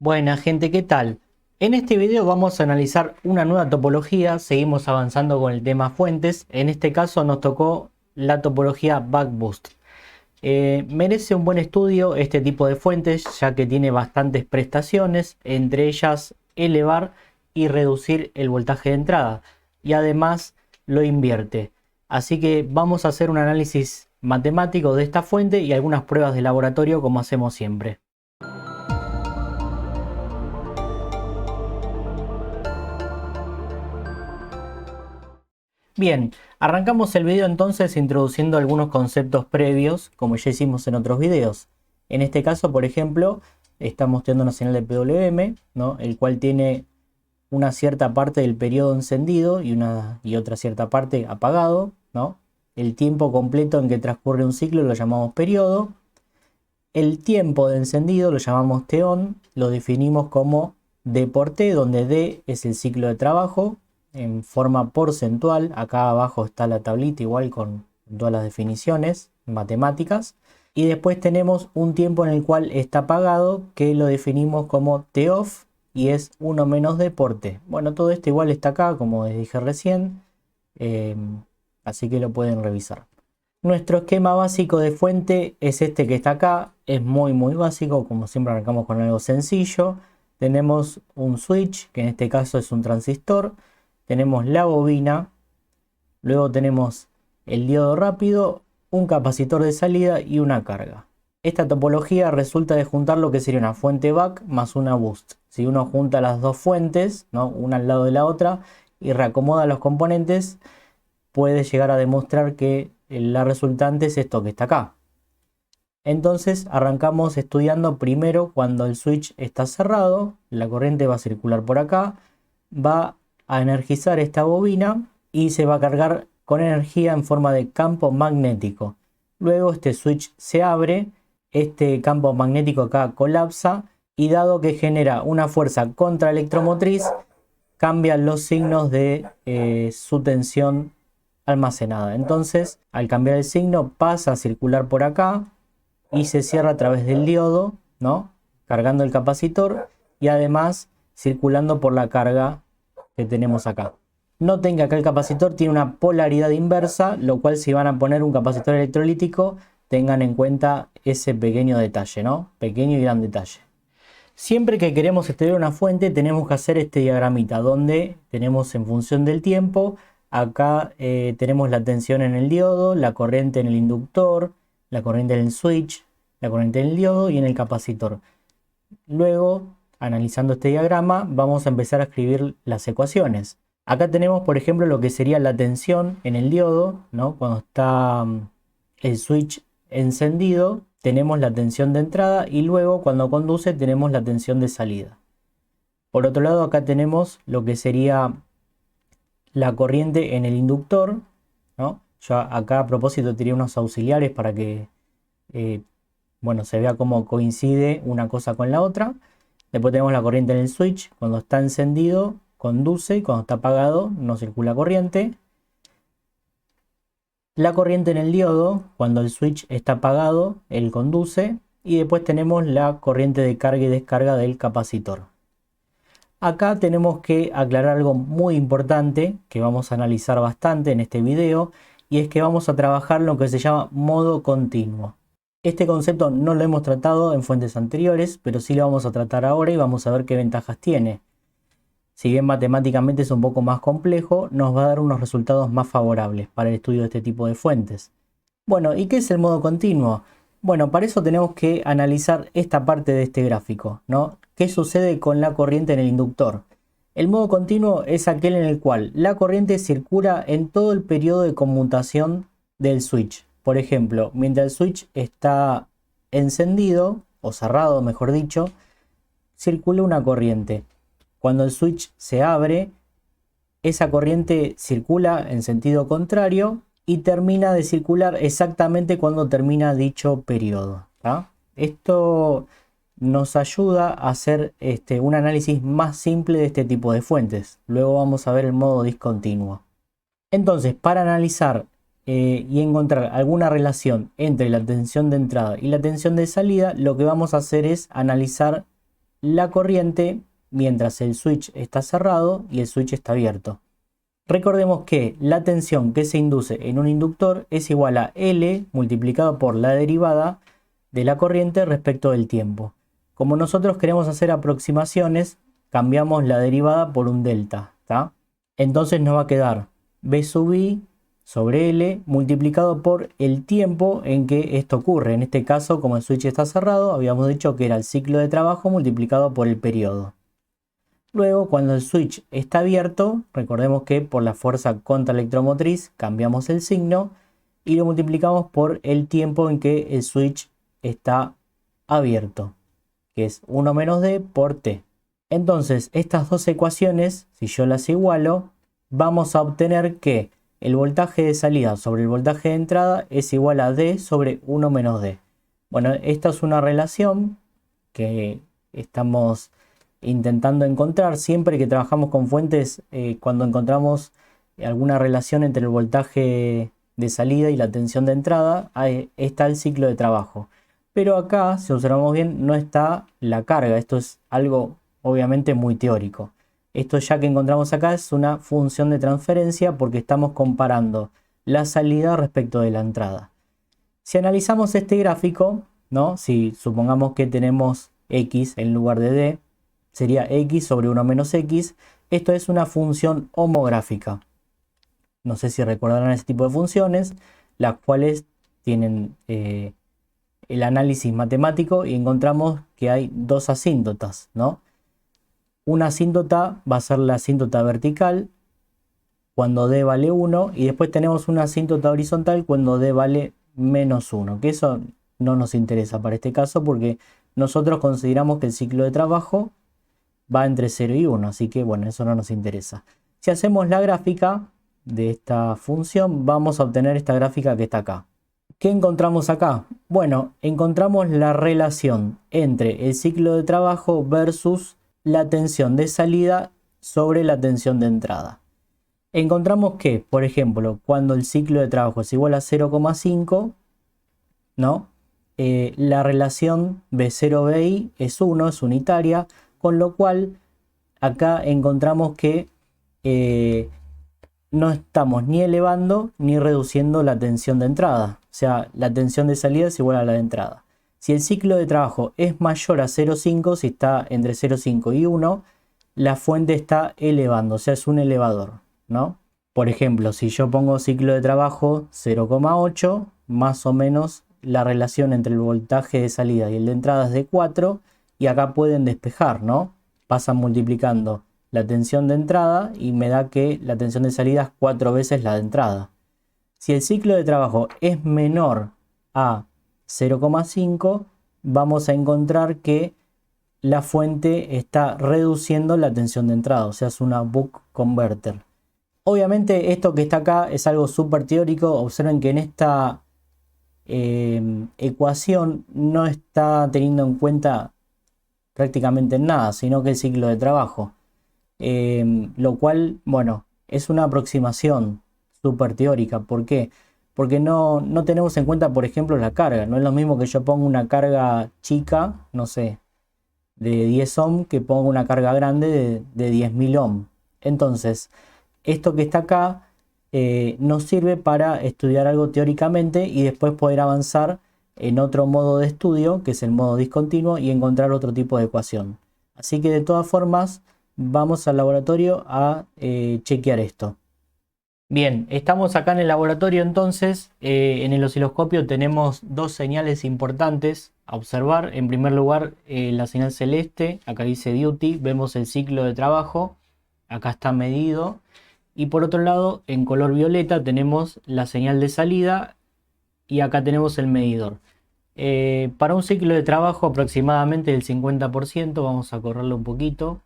Buena gente, ¿qué tal? En este video vamos a analizar una nueva topología, seguimos avanzando con el tema fuentes, en este caso nos tocó la topología Buck-Boost. Merece un buen estudio este tipo de fuentes ya que tiene bastantes prestaciones, entre ellas elevar y reducir el voltaje de entrada y además lo invierte. Así que vamos a hacer un análisis matemático de esta fuente y algunas pruebas de laboratorio como hacemos siempre. Bien, arrancamos el video entonces introduciendo algunos conceptos previos, como ya hicimos en otros videos. En este caso, por ejemplo, está mostrando una señal de PWM, ¿no? El cual tiene una cierta parte del periodo encendido y otra cierta parte apagado, ¿no? El tiempo completo en que transcurre un ciclo lo llamamos periodo. El tiempo de encendido lo llamamos T-on, lo definimos como D por T, donde D es el ciclo de trabajo en forma porcentual. Acá abajo está la tablita igual con todas las definiciones matemáticas. Y después tenemos un tiempo en el cual está apagado, que lo definimos como T-off y es 1 menos D por T. Bueno, todo esto igual está acá, como les dije recién, así que lo pueden revisar. Nuestro esquema básico de fuente es este que está acá, es muy básico, como siempre arrancamos con algo sencillo. Tenemos un switch, que en este caso es un transistor, tenemos la bobina, luego tenemos el diodo rápido, un capacitor de salida y una carga. Esta topología resulta de juntar lo que sería una fuente Buck más una boost. Si uno junta las dos fuentes, ¿no? Una al lado de la otra, y reacomoda los componentes, puede llegar a demostrar que la resultante es esto que está acá. Entonces arrancamos estudiando primero cuando el switch está cerrado, la corriente va a circular por acá, va a energizar esta bobina y se va a cargar con energía en forma de campo magnético. Luego este switch se abre, este campo magnético acá colapsa y dado que genera una fuerza contraelectromotriz, cambian los signos de su tensión almacenada. Entonces, al cambiar el signo, pasa a circular por acá y se cierra a través del diodo, ¿no? Cargando el capacitor y además circulando por la carga que tenemos acá. Noten que acá el capacitor tiene una polaridad inversa, lo cual si van a poner un capacitor electrolítico, tengan en cuenta ese pequeño detalle, ¿no? Pequeño y gran detalle. Siempre que queremos estudiar una fuente tenemos que hacer este diagramita donde tenemos en función del tiempo, acá tenemos la tensión en el diodo, la corriente en el inductor, la corriente en el switch, la corriente en el diodo y en el capacitor. Luego, analizando este diagrama, vamos a empezar a escribir las ecuaciones. Acá tenemos, por ejemplo, lo que sería la tensión en el diodo, ¿no? Cuando está el switch encendido, tenemos la tensión de entrada y luego cuando conduce tenemos la tensión de salida. Por otro lado, acá tenemos lo que sería la corriente en el inductor, ¿no? Yo acá a propósito tiré unos auxiliares para que bueno, se vea cómo coincide una cosa con la otra. Después tenemos la corriente en el switch, cuando está encendido conduce y cuando está apagado no circula corriente. La corriente en el diodo, cuando el switch está apagado, él conduce. Y después tenemos la corriente de carga y descarga del capacitor. Acá tenemos que aclarar algo muy importante que vamos a analizar bastante en este video. Y es que vamos a trabajar lo que se llama modo continuo. Este concepto no lo hemos tratado en fuentes anteriores, pero sí lo vamos a tratar ahora y vamos a ver qué ventajas tiene. Si bien matemáticamente es un poco más complejo, nos va a dar unos resultados más favorables para el estudio de este tipo de fuentes. Bueno, ¿y qué es el modo continuo? Bueno, para eso tenemos que analizar esta parte de este gráfico, ¿no? ¿Qué sucede con la corriente en el inductor? El modo continuo es aquel en el cual la corriente circula en todo el periodo de conmutación del switch. Por ejemplo, mientras el switch está encendido, o cerrado mejor dicho, circula una corriente. Cuando el switch se abre, esa corriente circula en sentido contrario y termina de circular exactamente cuando termina dicho periodo, ¿tá? Esto nos ayuda a hacer un análisis más simple de este tipo de fuentes. Luego vamos a ver el modo discontinuo. Entonces, para analizar y encontrar alguna relación entre la tensión de entrada y la tensión de salida, lo que vamos a hacer es analizar la corriente mientras el switch está cerrado y el switch está abierto. Recordemos que la tensión que se induce en un inductor es igual a L multiplicado por la derivada de la corriente respecto del tiempo. Como nosotros queremos hacer aproximaciones, cambiamos la derivada por un delta, ¿tá? Entonces nos va a quedar B sub I sobre L multiplicado por el tiempo en que esto ocurre. En este caso, como el switch está cerrado, habíamos dicho que era el ciclo de trabajo multiplicado por el periodo. Luego, cuando el switch está abierto, recordemos que por la fuerza contraelectromotriz cambiamos el signo y lo multiplicamos por el tiempo en que el switch está abierto, que es 1 menos D por T. Entonces, estas dos ecuaciones, si yo las igualo, vamos a obtener que el voltaje de salida sobre el voltaje de entrada es igual a D sobre 1 menos D. Bueno, esta es una relación que estamos intentando encontrar siempre que trabajamos con fuentes. Cuando encontramos alguna relación entre el voltaje de salida y la tensión de entrada, ahí está el ciclo de trabajo. Pero acá, si observamos bien, no está la carga. Esto es algo obviamente muy teórico. Esto ya que encontramos acá es una función de transferencia porque estamos comparando la salida respecto de la entrada. Si analizamos este gráfico, ¿no? Si supongamos que tenemos X en lugar de D, sería X sobre 1 menos X. Esto es una función homográfica. No sé si recordarán ese tipo de funciones, las cuales tienen el análisis matemático y encontramos que hay dos asíntotas, ¿no? Una asíntota va a ser la asíntota vertical cuando D vale 1 y después tenemos una asíntota horizontal cuando D vale menos 1, que eso no nos interesa para este caso porque nosotros consideramos que el ciclo de trabajo va entre 0 y 1, así que bueno, eso no nos interesa. Si hacemos la gráfica de esta función, vamos a obtener esta gráfica que está acá. ¿Qué encontramos acá? Bueno, encontramos la relación entre el ciclo de trabajo versus la tensión de salida sobre la tensión de entrada. Encontramos que, por ejemplo, cuando el ciclo de trabajo es igual a 0,5, ¿no? La relación B0BI es 1, es unitaria, con lo cual acá encontramos que no estamos ni elevando ni reduciendo la tensión de entrada. O sea, la tensión de salida es igual a la de entrada. Si el ciclo de trabajo es mayor a 0,5, si está entre 0,5 y 1, la fuente está elevando, o sea, es un elevador, ¿no? Por ejemplo, si yo pongo ciclo de trabajo 0,8, más o menos la relación entre el voltaje de salida y el de entrada es de 4, y acá pueden despejar, ¿no? Pasan multiplicando la tensión de entrada y me da que la tensión de salida es 4 veces la de entrada. Si el ciclo de trabajo es menor a 0,5, vamos a encontrar que la fuente está reduciendo la tensión de entrada, o sea, es una buck converter. Obviamente esto que está acá es algo súper teórico. Observen que en esta ecuación no está teniendo en cuenta prácticamente nada, sino que el ciclo de trabajo. Lo cual, bueno, es una aproximación súper teórica. ¿Por qué? Porque no tenemos en cuenta, por ejemplo, la carga. No es lo mismo que yo ponga una carga chica, no sé, de 10 ohm, que ponga una carga grande de 10.000 ohm. Entonces, esto que está acá nos sirve para estudiar algo teóricamente y después poder avanzar en otro modo de estudio, que es el modo discontinuo, y encontrar otro tipo de ecuación. Así que de todas formas, vamos al laboratorio a chequear esto. Bien, estamos acá en el laboratorio entonces. En el osciloscopio tenemos dos señales importantes a observar. En primer lugar, la señal celeste, acá dice duty, vemos el ciclo de trabajo, acá está medido. Y por otro lado, en color violeta tenemos la señal de salida y acá tenemos el medidor. Para un ciclo de trabajo aproximadamente del 50%, vamos a correrlo un poquito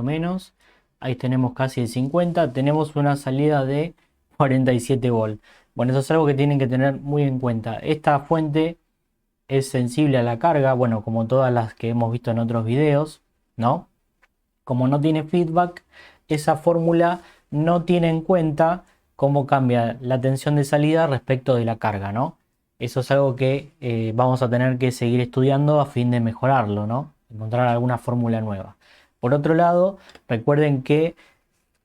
menos. Ahí tenemos casi el 50, tenemos una salida de 47 volt. Bueno, eso es algo que tienen que tener muy en cuenta. Esta fuente es sensible a la carga, bueno, como todas las que hemos visto en otros videos, ¿no? Como no tiene feedback, esa fórmula no tiene en cuenta cómo cambia la tensión de salida respecto de la carga, ¿no? Eso es algo que vamos a tener que seguir estudiando a fin de mejorarlo, ¿no? Encontrar alguna fórmula nueva. Por otro lado, recuerden que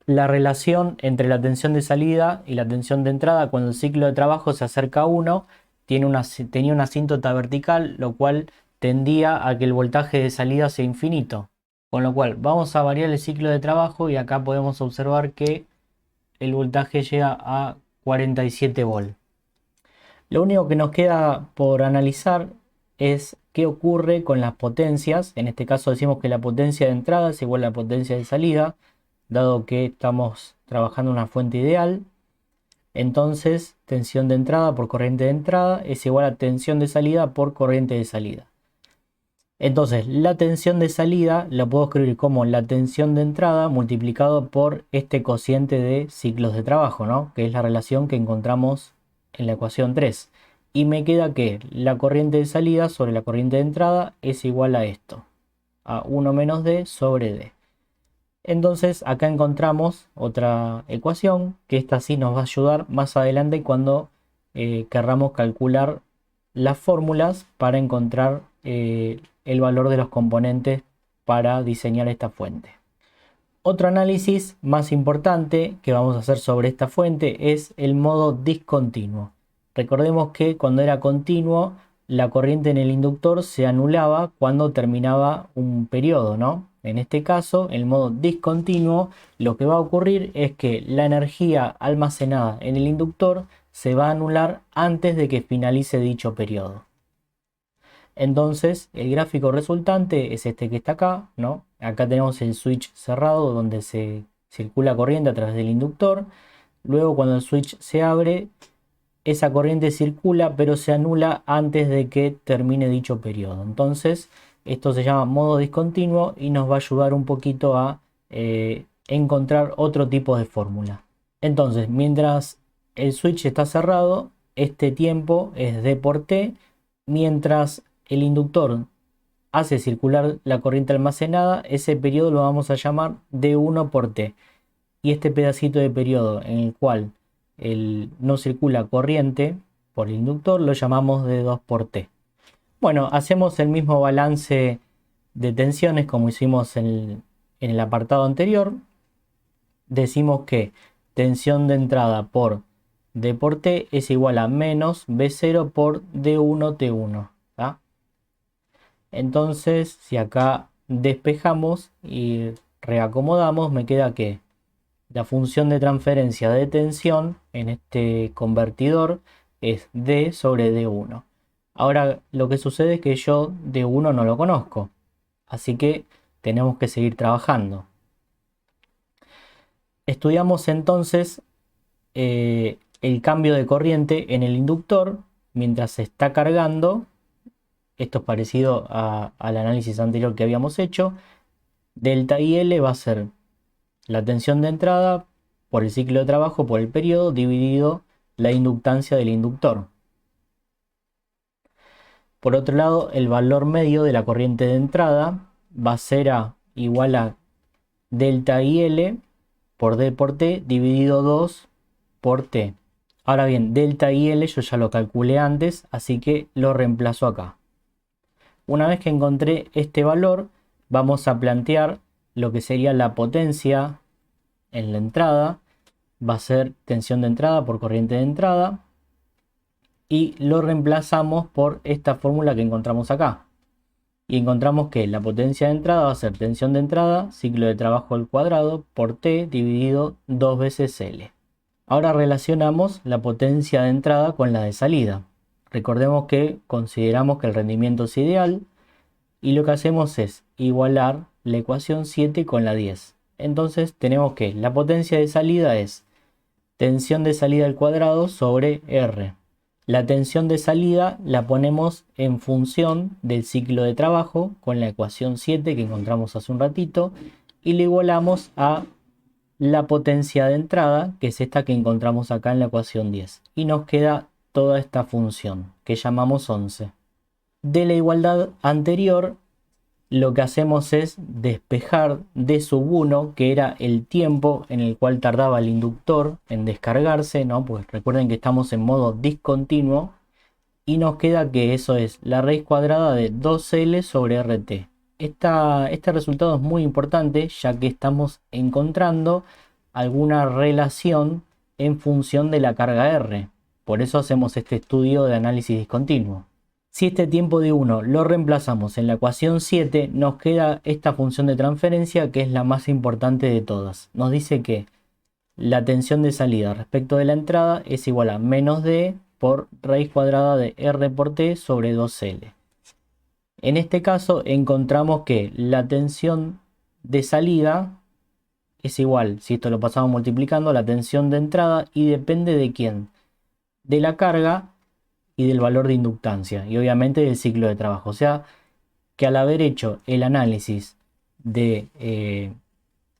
la relación entre la tensión de salida y la tensión de entrada cuando el ciclo de trabajo se acerca a 1 tenía una asíntota vertical, lo cual tendía a que el voltaje de salida sea infinito. Con lo cual vamos a variar el ciclo de trabajo y acá podemos observar que el voltaje llega a 47 volt. Lo único que nos queda por analizar es qué ocurre con las potencias. En este caso decimos que la potencia de entrada es igual a la potencia de salida, dado que estamos trabajando una fuente ideal. Entonces, tensión de entrada por corriente de entrada es igual a tensión de salida por corriente de salida. Entonces, la tensión de salida la puedo escribir como la tensión de entrada multiplicado por este cociente de ciclos de trabajo, ¿no? Que es la relación que encontramos en la ecuación 3. Y me queda que la corriente de salida sobre la corriente de entrada es igual a esto, a 1 menos D sobre D. Entonces acá encontramos otra ecuación que esta sí nos va a ayudar más adelante cuando querramos calcular las fórmulas para encontrar el valor de los componentes para diseñar esta fuente. Otro análisis más importante que vamos a hacer sobre esta fuente es el modo discontinuo. Recordemos que cuando era continuo, la corriente en el inductor se anulaba cuando terminaba un periodo, ¿no? En este caso, el modo discontinuo, lo que va a ocurrir es que la energía almacenada en el inductor se va a anular antes de que finalice dicho periodo. Entonces, el gráfico resultante es este que está acá, ¿no? Acá tenemos el switch cerrado donde se circula corriente a través del inductor. Luego, cuando el switch se abre, esa corriente circula, pero se anula antes de que termine dicho periodo. Entonces, esto se llama modo discontinuo y nos va a ayudar un poquito a encontrar otro tipo de fórmula. Entonces, mientras el switch está cerrado, este tiempo es D por T, mientras el inductor hace circular la corriente almacenada, ese periodo lo vamos a llamar D1 por T. Y este pedacito de periodo en el cual no circula corriente por el inductor lo llamamos D2 por T. Bueno, hacemos el mismo balance de tensiones como hicimos en el apartado anterior. Decimos que tensión de entrada por D por T es igual a menos B0 por D1 T1. ¿tá? Entonces, si acá despejamos y reacomodamos, me queda que la función de transferencia de tensión en este convertidor es D sobre D1. Ahora lo que sucede es que yo D1 no lo conozco, así que tenemos que seguir trabajando. Estudiamos entonces el cambio de corriente en el inductor mientras se está cargando. Esto es parecido al análisis anterior que habíamos hecho. Delta IL va a ser la tensión de entrada por el ciclo de trabajo por el periodo dividido la inductancia del inductor. Por otro lado, el valor medio de la corriente de entrada va a ser igual a delta IL por D por T dividido 2 por T. Ahora bien, delta IL yo ya lo calculé antes, así que lo reemplazo acá. Una vez que encontré este valor, vamos a plantear lo que sería la potencia en la entrada. Va a ser tensión de entrada por corriente de entrada. Y lo reemplazamos por esta fórmula que encontramos acá. Y encontramos que la potencia de entrada va a ser tensión de entrada, ciclo de trabajo al cuadrado, por T dividido 2 veces L. Ahora relacionamos la potencia de entrada con la de salida. Recordemos que consideramos que el rendimiento es ideal y lo que hacemos es igualar la ecuación 7 con la 10. Entonces tenemos que la potencia de salida es tensión de salida al cuadrado sobre R. La tensión de salida la ponemos en función del ciclo de trabajo con la ecuación 7 que encontramos hace un ratito y le igualamos a la potencia de entrada, que es esta que encontramos acá en la ecuación 10. Y nos queda toda esta función que llamamos 11. De la igualdad anterior, lo que hacemos es despejar D sub 1, que era el tiempo en el cual tardaba el inductor en descargarse, ¿no? Pues recuerden que estamos en modo discontinuo, y nos queda que eso es la raíz cuadrada de 2L sobre RT. Este resultado es muy importante ya que estamos encontrando alguna relación en función de la carga R. Por eso hacemos este estudio de análisis discontinuo. Si este tiempo de 1 lo reemplazamos en la ecuación 7, nos queda esta función de transferencia que es la más importante de todas. Nos dice que la tensión de salida respecto de la entrada es igual a menos D por raíz cuadrada de R por T sobre 2L. En este caso encontramos que la tensión de salida es igual, si esto lo pasamos multiplicando, la tensión de entrada y depende de quién, de la carga y del valor de inductancia y obviamente del ciclo de trabajo. O sea que al haber hecho el análisis de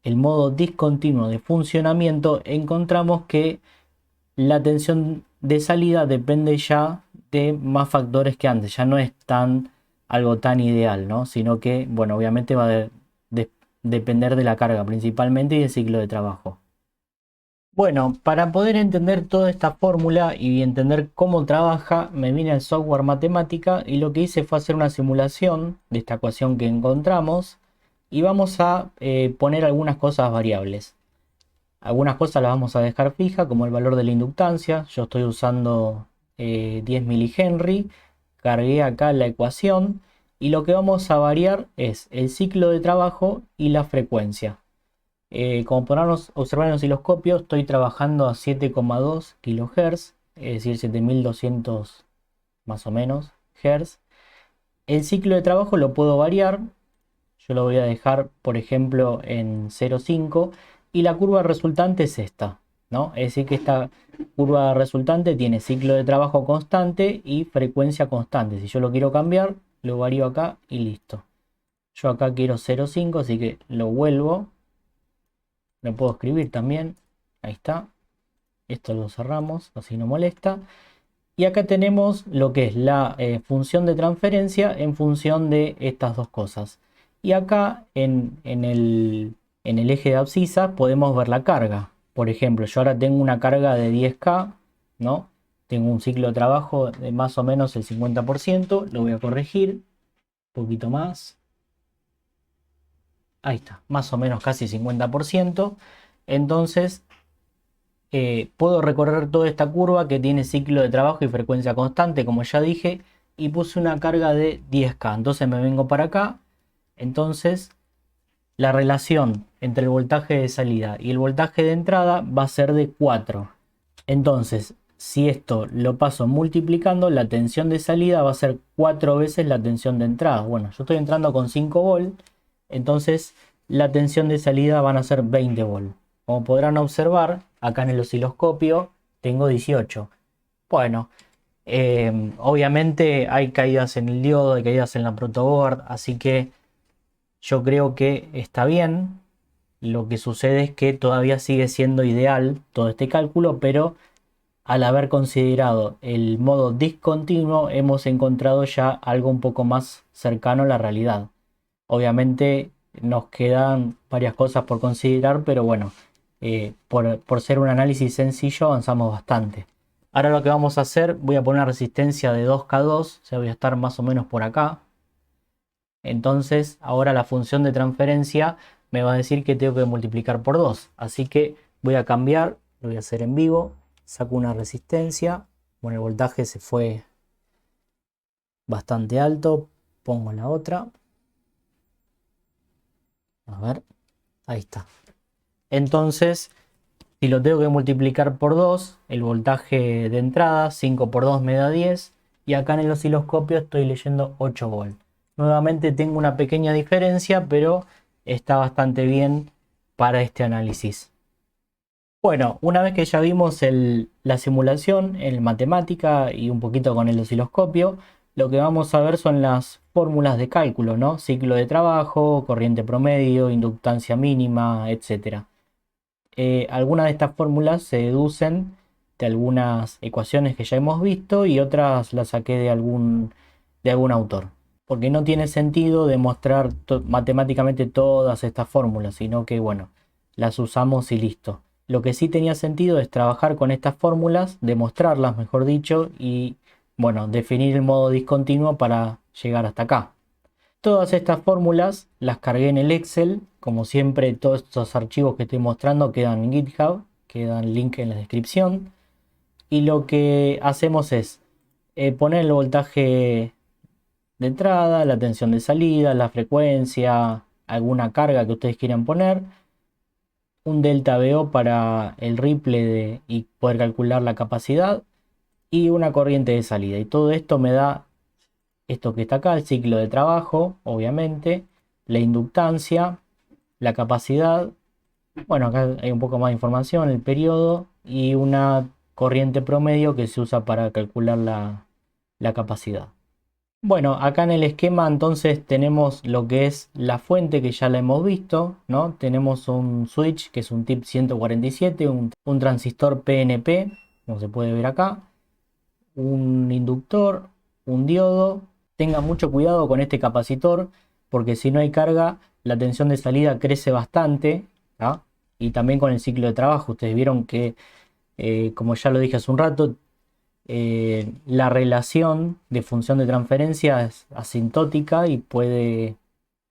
el modo discontinuo de funcionamiento, encontramos que la tensión de salida depende ya de más factores que antes, ya no es algo tan ideal, ¿no? Sino que, bueno, obviamente va a depender de la carga principalmente y del ciclo de trabajo. Bueno, para poder entender toda esta fórmula y entender cómo trabaja, me vine al software matemática y lo que hice fue hacer una simulación de esta ecuación que encontramos y vamos a poner algunas cosas variables. Algunas cosas las vamos a dejar fijas, como el valor de la inductancia. Yo estoy usando 10 milihenry. Cargué acá la ecuación y lo que vamos a variar es el ciclo de trabajo y la frecuencia. Como podrán observar en el osciloscopio, estoy trabajando a 7,2 kHz, es decir, 7200 más o menos Hz. El ciclo de trabajo lo puedo variar. Yo lo voy a dejar, por ejemplo, en 0,5 y la curva resultante es esta, ¿no? Es decir, que esta curva resultante tiene ciclo de trabajo constante y frecuencia constante. Si yo lo quiero cambiar, lo varío acá y listo. Yo acá quiero 0,5, así que lo vuelvo. Lo puedo escribir también. Ahí está. Esto lo cerramos, así no molesta. Y acá tenemos lo que es la función de transferencia en función de estas dos cosas. Y acá en el eje de abscisa podemos ver la carga. Por ejemplo, yo ahora tengo una carga de 10K, ¿no? Tengo un ciclo de trabajo de más o menos el 50%. Lo voy a corregir un poquito más. Ahí está, más o menos casi 50%. Entonces, puedo recorrer toda esta curva que tiene ciclo de trabajo y frecuencia constante, como ya dije, y puse una carga de 10K. Entonces me vengo para acá. Entonces, la relación entre el voltaje de salida y el voltaje de entrada va a ser de 4. Entonces, si esto lo paso multiplicando, la tensión de salida va a ser 4 veces la tensión de entrada. Bueno, yo estoy entrando con 5 volt, entonces la tensión de salida van a ser 20 volt. Como podrán observar, acá en el osciloscopio tengo 18. Bueno, obviamente hay caídas en el diodo, hay caídas en la protoboard, así que yo creo que está bien. Lo que sucede es que todavía sigue siendo ideal todo este cálculo, pero al haber considerado el modo discontinuo hemos encontrado ya algo un poco más cercano a la realidad. Obviamente nos quedan varias cosas por considerar, pero bueno, por ser un análisis sencillo avanzamos bastante. Ahora lo que vamos a hacer, voy a poner una resistencia de 2K2, o sea, voy a estar más o menos por acá. Entonces ahora la función de transferencia me va a decir que tengo que multiplicar por 2. Así que voy a cambiar, lo voy a hacer en vivo. Saco una resistencia. Bueno, el voltaje se fue bastante alto. Pongo la otra. A ver, ahí está. Entonces, si lo tengo que multiplicar por 2, el voltaje de entrada, 5 por 2 me da 10. Y acá en el osciloscopio estoy leyendo 8 volts. Nuevamente tengo una pequeña diferencia, pero está bastante bien para este análisis. Bueno, una vez que ya vimos la simulación en matemática y un poquito con el osciloscopio, lo que vamos a ver son las fórmulas de cálculo, ¿no? Ciclo de trabajo, corriente promedio, inductancia mínima, etc. Algunas de estas fórmulas se deducen de algunas ecuaciones que ya hemos visto y otras las saqué de algún autor. Porque no tiene sentido demostrar matemáticamente todas estas fórmulas, sino que, bueno, las usamos y listo. Lo que sí tenía sentido es trabajar con estas fórmulas, demostrarlas, mejor dicho, y bueno, definir el modo discontinuo para llegar hasta acá. Todas estas fórmulas las cargué en el Excel. Como siempre, todos estos archivos que estoy mostrando quedan en GitHub, quedan link en la descripción. Y lo que hacemos es poner el voltaje de entrada, la tensión de salida, la frecuencia, alguna carga que ustedes quieran poner, un delta VO para el ripple y poder calcular la capacidad y una corriente de salida. Y todo esto me da esto que está acá, el ciclo de trabajo, obviamente, la inductancia, la capacidad, bueno, acá hay un poco más de información, el periodo y una corriente promedio que se usa para calcular la capacidad. Bueno, acá en el esquema entonces tenemos lo que es la fuente que ya la hemos visto, ¿no? Tenemos un switch que es un tip 147, un transistor PNP, como se puede ver acá, un inductor, un diodo. Tengan mucho cuidado con este capacitor porque si no hay carga la tensión de salida crece bastante, ¿tá? Y también con el ciclo de trabajo. Ustedes vieron que, como ya lo dije hace un rato, la relación de función de transferencia es asintótica y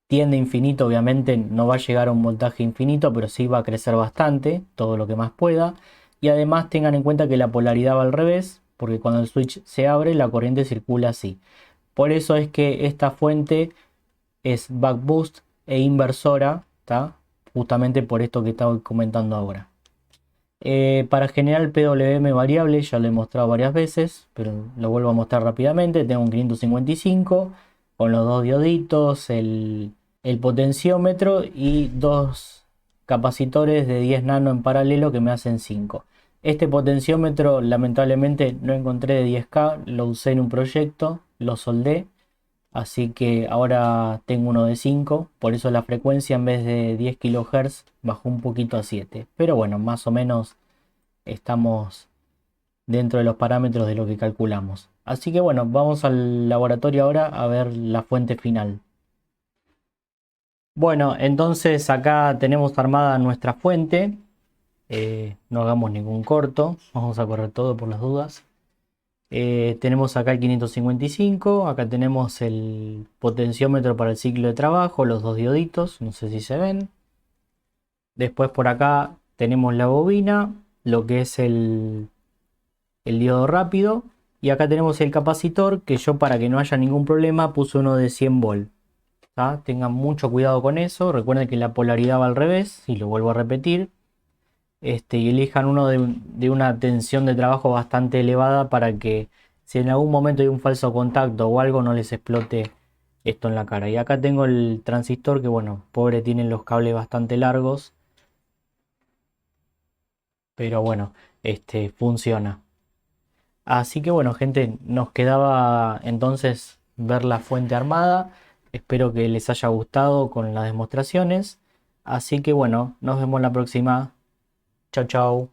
tiende a infinito. Obviamente no va a llegar a un voltaje infinito, pero sí va a crecer bastante, todo lo que más pueda. Y además tengan en cuenta que la polaridad va al revés, porque cuando el switch se abre la corriente circula así. Por eso es que esta fuente es buck boost e inversora, ¿tá? Justamente por esto que estaba comentando ahora. Para generar el PWM variable ya lo he mostrado varias veces, pero lo vuelvo a mostrar rápidamente. Tengo un 555 con los dos dioditos, el potenciómetro y dos capacitores de 10 nano en paralelo que me hacen 5. Este potenciómetro lamentablemente no encontré de 10K, lo usé en un proyecto, lo soldé, así que ahora tengo uno de 5, por eso la frecuencia en vez de 10 kHz bajó un poquito a 7. Pero bueno, más o menos estamos dentro de los parámetros de lo que calculamos. Así que bueno, vamos al laboratorio ahora a ver la fuente final. Bueno, entonces acá tenemos armada nuestra fuente. No hagamos ningún corto, vamos a correr todo por las dudas. Tenemos acá el 555, acá tenemos el potenciómetro para el ciclo de trabajo, los dos dioditos, no sé si se ven. Después por acá tenemos la bobina, lo que es el diodo rápido. Y acá tenemos el capacitor, que yo, para que no haya ningún problema, puse uno de 100 volt. ¿Tá? Tengan mucho cuidado con eso. Recuerden que la polaridad va al revés, y lo vuelvo a repetir. Y elijan uno de una tensión de trabajo bastante elevada para que, si en algún momento hay un falso contacto o algo, no les explote esto en la cara. Y acá tengo el transistor que, bueno, pobre, tienen los cables bastante largos, pero bueno, funciona. Así que bueno, gente, nos quedaba entonces ver la fuente armada. Espero que les haya gustado con las demostraciones. Así que bueno, nos vemos la próxima. Chau, chau.